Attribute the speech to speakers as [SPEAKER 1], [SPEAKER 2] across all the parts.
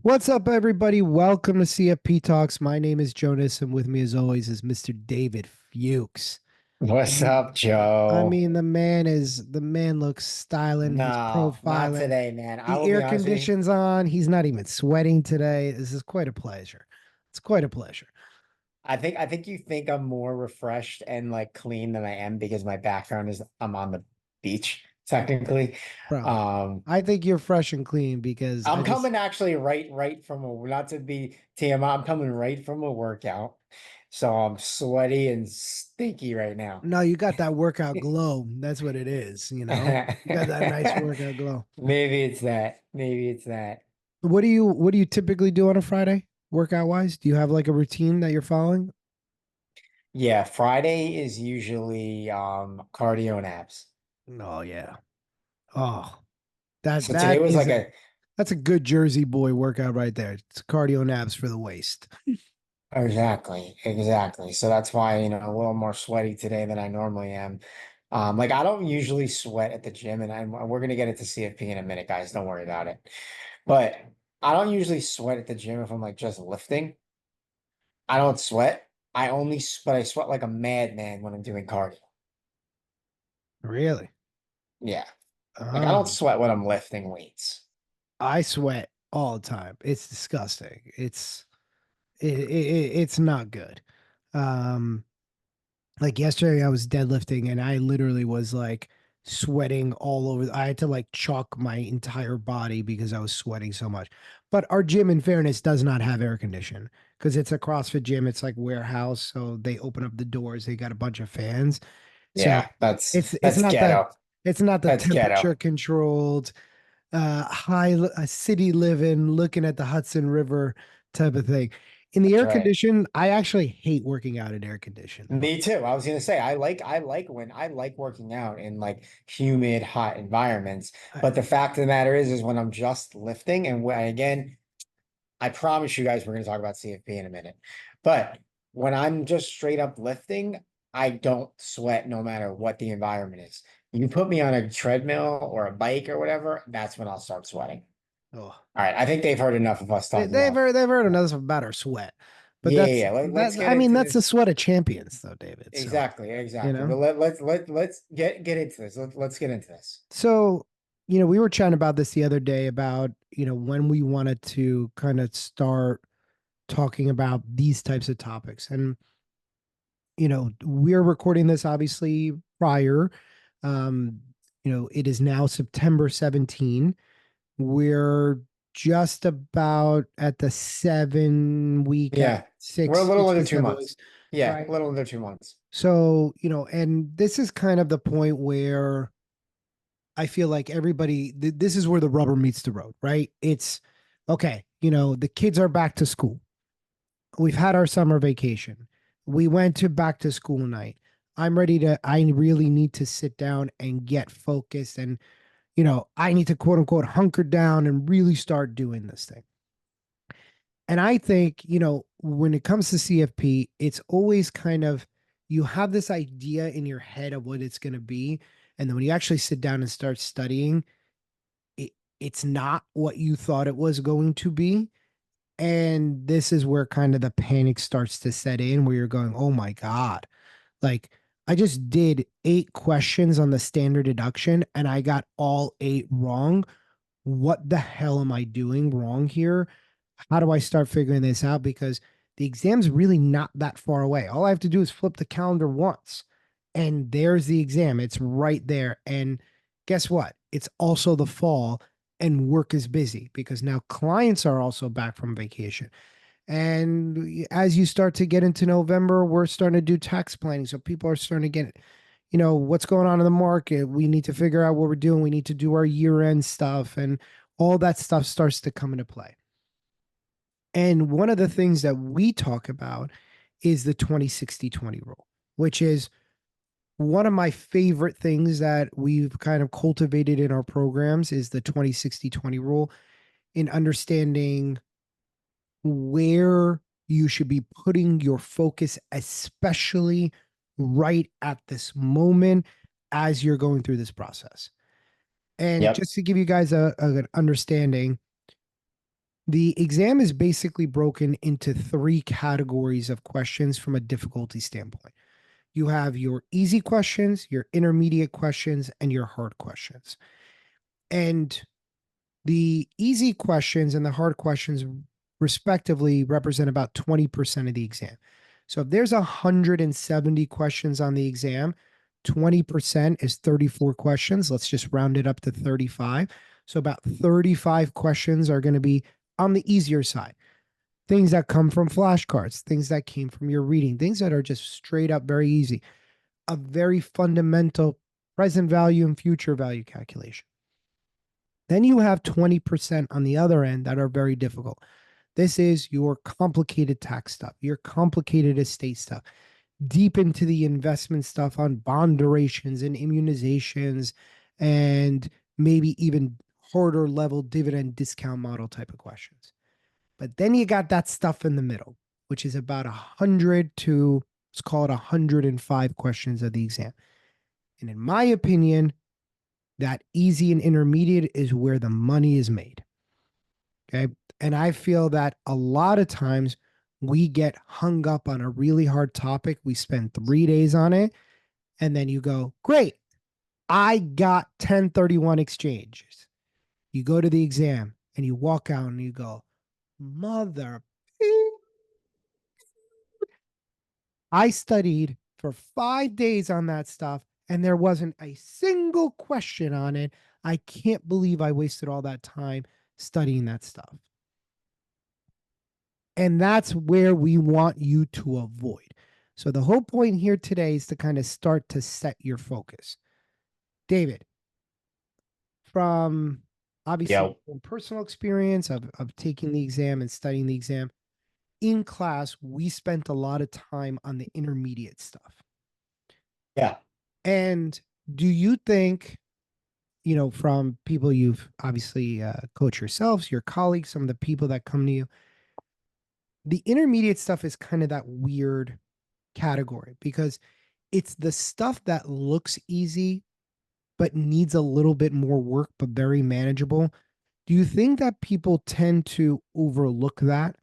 [SPEAKER 1] What's up, everybody? Welcome to CFP Talks. My name is Jonas, and with me, as always, is Mr. David Fuchs. I
[SPEAKER 2] What's
[SPEAKER 1] mean,
[SPEAKER 2] up, Joe?
[SPEAKER 1] the man looks styling. He's
[SPEAKER 2] No, not
[SPEAKER 1] profiling.
[SPEAKER 2] today, man. I
[SPEAKER 1] The
[SPEAKER 2] will be
[SPEAKER 1] air
[SPEAKER 2] honest with you.
[SPEAKER 1] conditioning's on. He's not even sweating today. This is quite a pleasure. It's quite a pleasure,
[SPEAKER 2] I think you think I'm more refreshed and like clean than I am because my background is I'm on the beach, technically.
[SPEAKER 1] bro.
[SPEAKER 2] Um,
[SPEAKER 1] I think you're fresh and clean because I
[SPEAKER 2] I'm
[SPEAKER 1] just
[SPEAKER 2] coming actually right from a not to be TMI, I'm coming right from a workout. So I'm sweaty and stinky right now.
[SPEAKER 1] no, you got that workout glow. That's what it is. You got that nice workout glow.
[SPEAKER 2] Maybe it's that. Maybe it's that.
[SPEAKER 1] What do you typically do on a Friday, workout wise? Do you have like a routine that you're following?
[SPEAKER 2] Yeah, Friday is usually cardio and abs.
[SPEAKER 1] Oh yeah. Oh, that
[SPEAKER 2] So today
[SPEAKER 1] that
[SPEAKER 2] was
[SPEAKER 1] is
[SPEAKER 2] like
[SPEAKER 1] a
[SPEAKER 2] a
[SPEAKER 1] that's a good Jersey boy workout right there. It's cardio and abs for the waist.
[SPEAKER 2] exactly. So that's why, a little more sweaty today than I normally am. Like I don't usually sweat at the gym, and we're gonna get into CFP in a minute, guys. Don't worry about it. But I don't usually sweat at the gym if I'm like just lifting. I don't sweat. But I sweat like a madman when I'm doing cardio.
[SPEAKER 1] Really?
[SPEAKER 2] Yeah. Like I don't
[SPEAKER 1] Um,
[SPEAKER 2] sweat when I'm lifting weights.
[SPEAKER 1] I sweat all the time. It's disgusting. It's not good. Um, like yesterday I was deadlifting and I literally was like sweating all over. I had to like chalk my entire body because I was sweating so much. But our gym, in fairness, does not have air condition because it's a CrossFit gym. It's like warehouse, so they open up the doors. They got a bunch of fans, so
[SPEAKER 2] Yeah, that's
[SPEAKER 1] it's
[SPEAKER 2] that's
[SPEAKER 1] not the
[SPEAKER 2] ghetto. That's
[SPEAKER 1] temperature
[SPEAKER 2] ghetto.
[SPEAKER 1] controlled city living, looking at the Hudson River type of thing. In the
[SPEAKER 2] That's
[SPEAKER 1] air
[SPEAKER 2] right.
[SPEAKER 1] condition, I actually hate working out in air condition. But
[SPEAKER 2] Me too. I was gonna say I like working out in like humid, hot environments.
[SPEAKER 1] I,
[SPEAKER 2] But the fact of the matter is when I'm just lifting, and again, I promise you guys we're gonna talk about CFP in a minute. But when I'm just straight up lifting, I don't sweat no matter what the environment is. You put me on a treadmill or a bike or whatever, that's when I'll start sweating.
[SPEAKER 1] oh,
[SPEAKER 2] All right, I think they've heard enough of us
[SPEAKER 1] they,
[SPEAKER 2] talking
[SPEAKER 1] they've
[SPEAKER 2] about.
[SPEAKER 1] heard they've heard
[SPEAKER 2] Yeah,
[SPEAKER 1] enough about our sweat, but
[SPEAKER 2] yeah,
[SPEAKER 1] that's
[SPEAKER 2] yeah.
[SPEAKER 1] that.
[SPEAKER 2] Let's get
[SPEAKER 1] I mean,
[SPEAKER 2] into
[SPEAKER 1] that's the
[SPEAKER 2] this.
[SPEAKER 1] sweat of champions, though, David. So
[SPEAKER 2] Exactly,
[SPEAKER 1] you
[SPEAKER 2] exactly.
[SPEAKER 1] know,
[SPEAKER 2] But let's get into this. Let's get into this.
[SPEAKER 1] so we were chatting about this the other day about when we wanted to kind of start talking about these types of topics, and we're recording this obviously prior. Um, it is now September 17. We're just about at the 7 week at
[SPEAKER 2] Yeah, we're a little
[SPEAKER 1] six
[SPEAKER 2] under
[SPEAKER 1] to
[SPEAKER 2] two
[SPEAKER 1] 7 weeks,
[SPEAKER 2] months. Yeah, a
[SPEAKER 1] right?
[SPEAKER 2] little under 2 months.
[SPEAKER 1] So, and this is kind of the point where I feel like this is where the rubber meets the road, right? It's okay, the kids are back to school. We've had our summer vacation. We went to back to school night. I really need to sit down and get focused, and I need to quote unquote hunker down and really start doing this thing. And I think, when it comes to CFP, it's always kind of, you have this idea in your head of what it's going to be. And then when you actually sit down and start studying, it, it's not what you thought it was going to be. And this is where kind of the panic starts to set in, where you're going, oh my God, like I just did 8 questions on the standard deduction and I got all 8 wrong. What the hell am I doing wrong here? How do I start figuring this out? Because the exam's really not that far away. All I have to do is flip the calendar once, and there's the exam. It's right there. And guess what? It's also the fall, and work is busy because now clients are also back from vacation. And as you start to get into November, we're starting to do tax planning. So people are starting to get, what's going on in the market. We need to figure out what we're doing. We need to do our year end stuff. And all that stuff starts to come into play. And one of the things that we talk about is the 20-60-20 rule, which is one of my favorite things that we've kind of cultivated in our programs is the 20-60-20 rule in understanding where you should be putting your focus, especially right at this moment as you're going through this process. And
[SPEAKER 2] Yep.
[SPEAKER 1] just to give you guys an understanding, The exam is basically broken into three categories of questions from a difficulty standpoint. You have your easy questions, your intermediate questions, and your hard questions. And the easy questions and the hard questions, respectively, represent about 20% of the exam. So if there's 170 questions on the exam, 20% is 34 questions. Let's just round it up to 35. So about 35 questions are going to be on the easier side. Things that come from flashcards, things that came from your reading, things that are just straight up very easy. A very fundamental present value and future value calculation. Then you have 20% on the other end that are very difficult. This is your complicated tax stuff, your complicated estate stuff, deep into the investment stuff on bond durations and immunizations, and maybe even harder level dividend discount model type of questions. But then you got that stuff in the middle, which is about 100 to, let's call it 105 questions of the exam. And in my opinion, that easy and intermediate is where the money is made. Okay. And I feel that a lot of times we get hung up on a really hard topic. We spend 3 days on it. And then you go, great, I got 1031 exchanges. You go to the exam and you walk out and you go, mother, I studied for 5 days on that stuff and there wasn't a single question on it. I can't believe I wasted all that time studying that stuff. And that's where we want you to avoid. So the whole point here today is to kind of start to set your focus. David, from obviously
[SPEAKER 2] Yo,
[SPEAKER 1] personal experience of taking the exam and studying the exam, in class, we spent a lot of time on the intermediate stuff.
[SPEAKER 2] yeah,
[SPEAKER 1] And do you think, from people you've obviously coached yourselves, your colleagues, some of the people that come to you, the intermediate stuff is kind of that weird category because it's the stuff that looks easy but needs a little bit more work but very manageable. Do you think that people tend to overlook that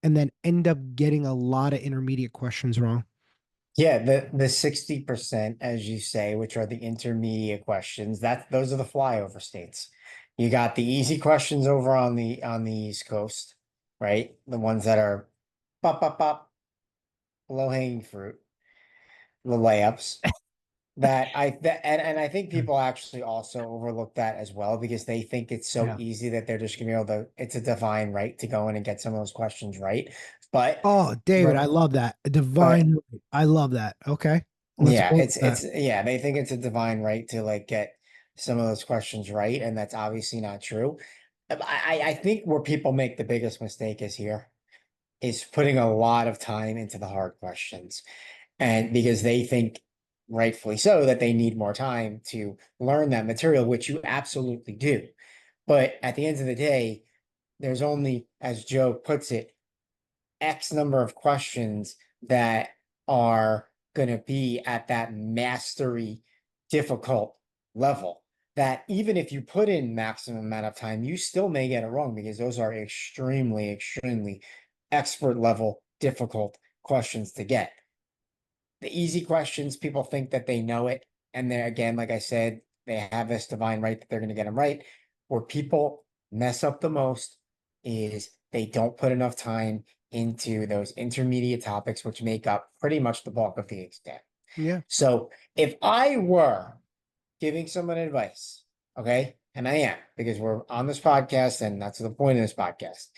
[SPEAKER 1] and then end up getting a lot of intermediate questions wrong?
[SPEAKER 2] yeah. The 60%, as you say, which are the intermediate questions, that those are the flyover states. You got the easy questions over on the East Coast, right? The ones that are pop, pop, pop, low hanging fruit, the layups. And I think people actually also overlook that as well because they think it's so
[SPEAKER 1] Yeah.
[SPEAKER 2] easy that they're just gonna be able to, it's a divine right to go in and get some of those questions right. But
[SPEAKER 1] Oh, David, I
[SPEAKER 2] but
[SPEAKER 1] love that. A
[SPEAKER 2] but
[SPEAKER 1] divine. I love that. Okay. Let's
[SPEAKER 2] yeah,
[SPEAKER 1] go with
[SPEAKER 2] it's
[SPEAKER 1] that.
[SPEAKER 2] yeah, they think it's a divine right to like get some of those questions right, and that's obviously not true. I think where people make the biggest mistake is putting a lot of time into the hard questions. And because they think, rightfully so, that they need more time to learn that material, which you absolutely do. But at the end of the day, there's only, as Joe puts it, X number of questions that are going to be at that mastery difficult level. That even if you put in maximum amount of time, you still may get it wrong because those are extremely, extremely expert level difficult questions to get. The easy questions, people think that they know it. And then again, like I said, they have this divine right that they're going to get them right. Where people mess up the most is they don't put enough time into those intermediate topics, which make up pretty much the bulk of the exam.
[SPEAKER 1] Yeah.
[SPEAKER 2] So if I were giving someone advice, okay, and I am because we're on this podcast and that's the point of this podcast.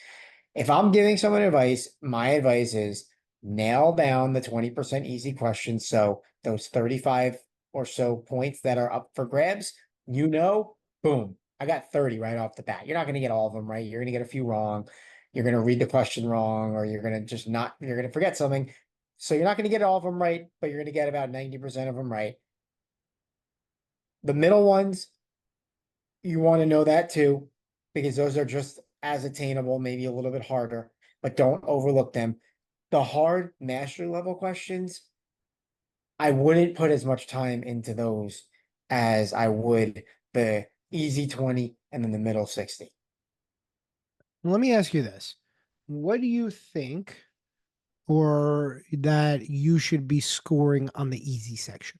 [SPEAKER 2] If I'm giving someone advice, my advice is nail down the 20% easy questions. So those 35 or so points that are up for grabs, boom, I got 30 right off the bat. You're not going to get all of them right. You're going to get a few wrong. You're going to read the question wrong, or you're going to just not, you're going to forget something. So you're not going to get all of them right, but you're going to get about 90% of them right. The middle ones, you want to know that too, because those are just as attainable, maybe a little bit harder, but don't overlook them. The hard mastery level questions, I wouldn't put as much time into those as I would the easy 20 and then the middle 60.
[SPEAKER 1] Let me ask you this. What do you think or that you should be scoring on the easy section?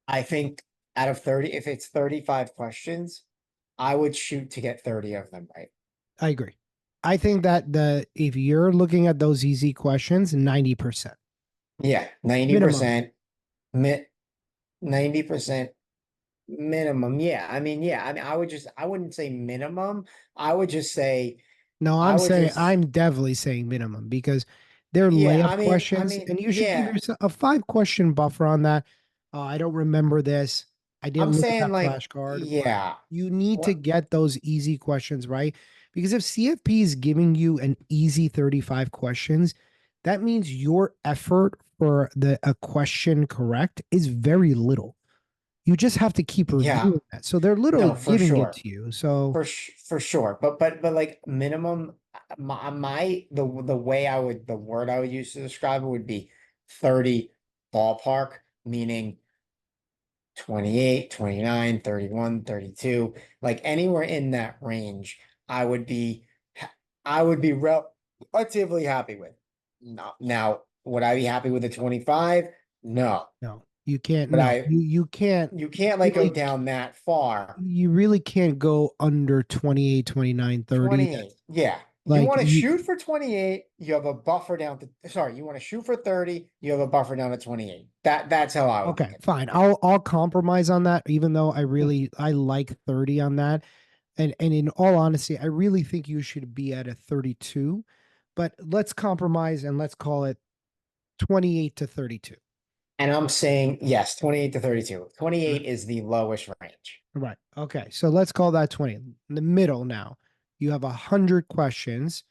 [SPEAKER 2] I think out of 30, if it's 35 questions, I would shoot to get 30 of them right.
[SPEAKER 1] I agree. I think that the if you're looking at those easy questions, 90%
[SPEAKER 2] Yeah,
[SPEAKER 1] minimum.
[SPEAKER 2] 90%, mi 90% minimum. Yeah. I mean, I wouldn't say minimum. I would just say,
[SPEAKER 1] No,
[SPEAKER 2] I would just,
[SPEAKER 1] I'm definitely saying minimum because they're
[SPEAKER 2] yeah,
[SPEAKER 1] layup questions, and you should give
[SPEAKER 2] yeah,
[SPEAKER 1] yourself a 5 question buffer on that. I don't remember this. I
[SPEAKER 2] I'm
[SPEAKER 1] didn't look at
[SPEAKER 2] saying
[SPEAKER 1] that
[SPEAKER 2] like,
[SPEAKER 1] flashcard, but
[SPEAKER 2] yeah,
[SPEAKER 1] you need to
[SPEAKER 2] what,
[SPEAKER 1] get those easy questions right. Because if CFP is giving you an easy 35 questions, that means your effort for the a question correct is very little. You just have to keep
[SPEAKER 2] yeah,
[SPEAKER 1] reviewing that. So they're literally
[SPEAKER 2] no, for
[SPEAKER 1] giving it
[SPEAKER 2] sure.
[SPEAKER 1] to you. So
[SPEAKER 2] For sure. But like minimum the way the word I would use to describe it would be 30 ballpark, meaning 28, 29, 31, 32, like anywhere in that range, I would be I would be relatively happy with. No, now, would I be happy with a 25? No.
[SPEAKER 1] no, you can't.
[SPEAKER 2] But
[SPEAKER 1] No,
[SPEAKER 2] I
[SPEAKER 1] you can't.
[SPEAKER 2] you can't like go
[SPEAKER 1] Really,
[SPEAKER 2] down that far.
[SPEAKER 1] you really can't go under 28, 29, 30.
[SPEAKER 2] 28. Yeah. You
[SPEAKER 1] Like
[SPEAKER 2] want to
[SPEAKER 1] you,
[SPEAKER 2] shoot for 28, you have a buffer down to, sorry, you want to shoot for 30, you have a buffer down to 28. That's how I would look
[SPEAKER 1] okay,
[SPEAKER 2] at
[SPEAKER 1] fine. I'll compromise on that, even though I like 30 on that. And in all honesty, I really think you should be at a 32. But let's compromise and let's call it 28 to 32.
[SPEAKER 2] And I'm saying yes, 28 to 32.
[SPEAKER 1] Right.
[SPEAKER 2] 28 is the lowest range.
[SPEAKER 1] Right. Okay. So let's call that 20. In the middle now, you have 100 questions.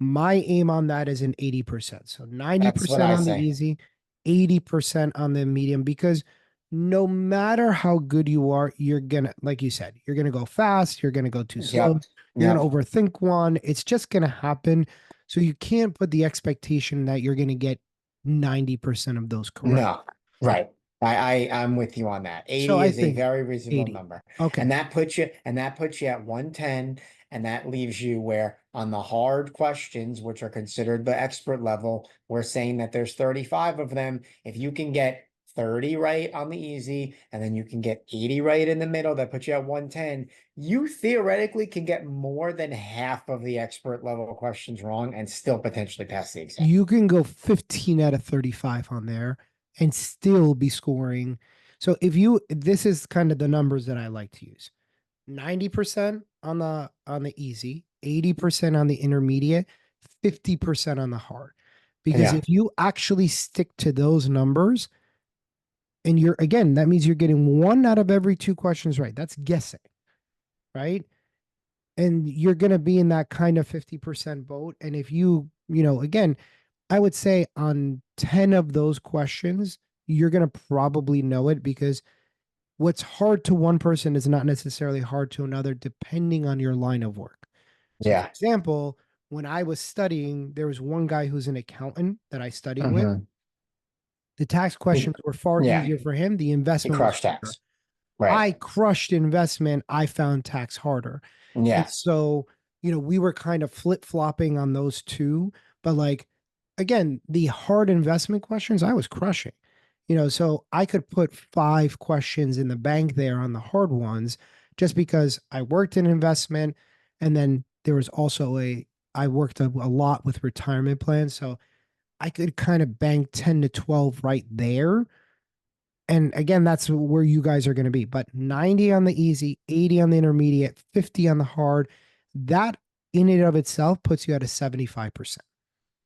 [SPEAKER 1] My aim on that is an 80%. So
[SPEAKER 2] That's what
[SPEAKER 1] 90%
[SPEAKER 2] I
[SPEAKER 1] on the
[SPEAKER 2] say.
[SPEAKER 1] easy, 80% on the medium, because no matter how good you are, you're gonna, like you said, you're gonna go fast, you're gonna go too slow,
[SPEAKER 2] Yep.
[SPEAKER 1] you're gonna
[SPEAKER 2] Yep.
[SPEAKER 1] overthink one. It's just gonna happen. So you can't put the expectation that you're gonna get 90% of those correct.
[SPEAKER 2] No, right. I'm with you on that.
[SPEAKER 1] So
[SPEAKER 2] 80
[SPEAKER 1] I
[SPEAKER 2] is a
[SPEAKER 1] think
[SPEAKER 2] very reasonable
[SPEAKER 1] 80.
[SPEAKER 2] number.
[SPEAKER 1] Okay.
[SPEAKER 2] And that puts you at 110, and that leaves you where on the hard questions, which are considered the expert level, we're saying that there's 35 of them. If you can get 30 right on the easy, and then you can get 80 right in the middle, that puts you at 110. You theoretically can get more than half of the expert level questions wrong and still potentially pass the exam.
[SPEAKER 1] You can go 15 out of 35 on there and still be scoring. So if you this is kind of the numbers that I like to use. 90% on the easy, 80% on the intermediate, 50% on the hard. Because
[SPEAKER 2] Yeah.
[SPEAKER 1] if you actually stick to those numbers and you're again, that means you're getting one out of every two questions right. That's guessing, right? And you're going to be in that kind of 50% boat and if again, I would say on 10 of those questions, you're going to probably know it because what's hard to one person is not necessarily hard to another, depending on your line of work. So, for
[SPEAKER 2] Yeah.
[SPEAKER 1] example, when I was studying, there was one guy who's an accountant that I studied with.
[SPEAKER 2] Hmm.
[SPEAKER 1] The tax
[SPEAKER 2] He,
[SPEAKER 1] questions were far
[SPEAKER 2] yeah,
[SPEAKER 1] easier for him. The
[SPEAKER 2] he
[SPEAKER 1] investment was
[SPEAKER 2] crushed
[SPEAKER 1] harder.
[SPEAKER 2] tax. Right.
[SPEAKER 1] I crushed investment. I found tax harder. And
[SPEAKER 2] Yes.
[SPEAKER 1] so, we were kind of flip flopping on those two. But like, again, the hard investment questions, I was crushing. So I could put 5 questions in the bank there on the hard ones just because I worked in investment. And then there was also I worked a lot with retirement plans. So I could kind of bank 10 to 12 right there and again, that's where you guys are going to be. But 90 on the easy, 80 on the intermediate, 50 on the hard, that in and of itself puts you at a 75%.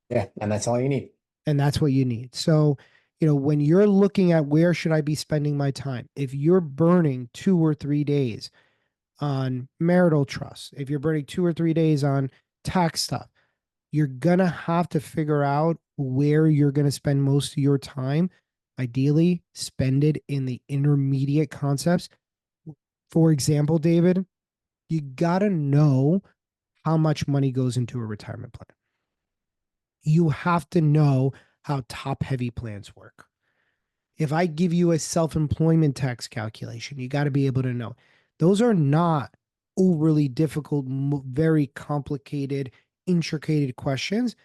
[SPEAKER 2] Yeah. And that's all you need.
[SPEAKER 1] And that's what you need. So, when you're looking at where should I be spending my time, if you're burning 2 or 3 days on marital trust, if you're burning 2 or 3 days on tax stuff, you're going to have to figure out where you're going to spend most of your time. Ideally, spend it in the intermediate concepts. For example, David, you got to know how much money goes into a retirement plan. You have to know how top heavy plans work. If I give you a self employment tax calculation, you got to be able to know those are not overly difficult, very complicated, intricate questions.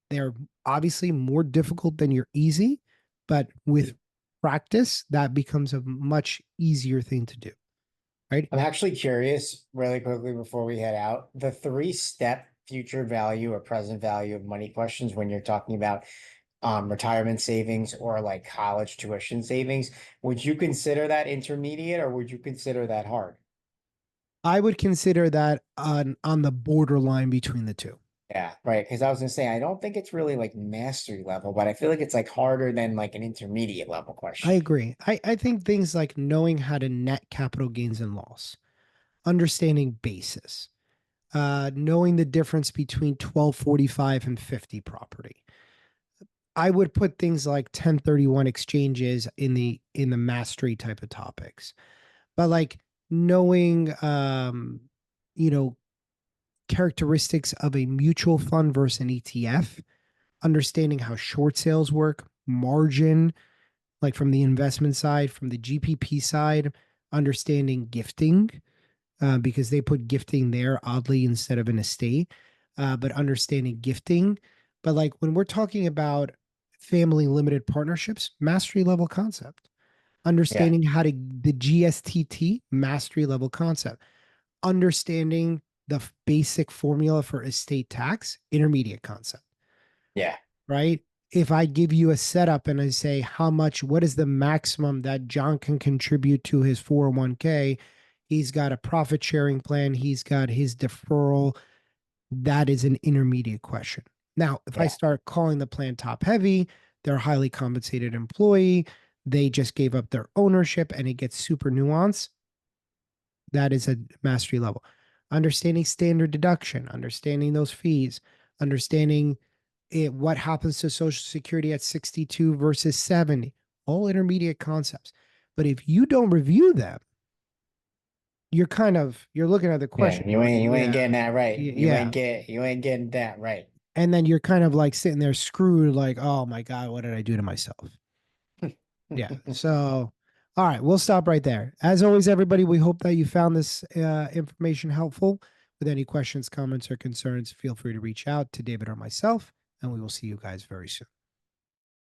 [SPEAKER 1] They're obviously more difficult than your easy, but with practice, that becomes a much easier thing to do, right?
[SPEAKER 2] I'm actually curious, really quickly before we head out, the three-step future value or present value of money questions when you're talking about retirement savings or like college tuition savings, would you consider that intermediate or would you consider that hard?
[SPEAKER 1] I would consider that on the borderline between the two.
[SPEAKER 2] Yeah, right. Because I was gonna say I don't think it's really like mastery level, but I feel like it's like harder than like an intermediate level
[SPEAKER 1] I
[SPEAKER 2] question.
[SPEAKER 1] agree. I think things like knowing how to net capital gains and loss, understanding basis, knowing the difference between 1245 and 50 property. I would put things like 1031 exchanges in the mastery type of topics. But like knowing you know, characteristics of a mutual fund versus an ETF, understanding how short sales work, margin, like from the investment side, from the GPP side, understanding gifting, because they put gifting there oddly instead of an estate, but understanding gifting. But like when we're talking about family limited partnerships, mastery level concept,
[SPEAKER 2] Yeah,
[SPEAKER 1] understanding how to the GSTT mastery level concept, understanding the basic formula for estate tax, intermediate concept,
[SPEAKER 2] yeah,
[SPEAKER 1] right? If I give you a setup and I say how much, what is the maximum that John can contribute to his 401k? He's got a profit sharing plan, he's got his deferral. That is an intermediate question. Now, if I
[SPEAKER 2] yeah,
[SPEAKER 1] start calling the plan top heavy, they're a highly compensated employee, they just gave up their ownership and it gets super nuanced. That is a mastery level. Understanding standard deduction, understanding those fees, understanding what happens to Social Security at 62 versus 70, all intermediate concepts. But if you don't review them, you're looking at the
[SPEAKER 2] yeah.
[SPEAKER 1] question. You're like,
[SPEAKER 2] You ain't
[SPEAKER 1] yeah,
[SPEAKER 2] getting that right.
[SPEAKER 1] yeah.
[SPEAKER 2] You ain't getting that right.
[SPEAKER 1] And then you're kind of like sitting there screwed, like, oh my God, what did I do to myself? Yeah. So, all right, we'll stop right there. As always, everybody, we hope that you found this information helpful. With any questions, comments, or concerns, feel free to reach out to David or myself, and we will see you guys very soon.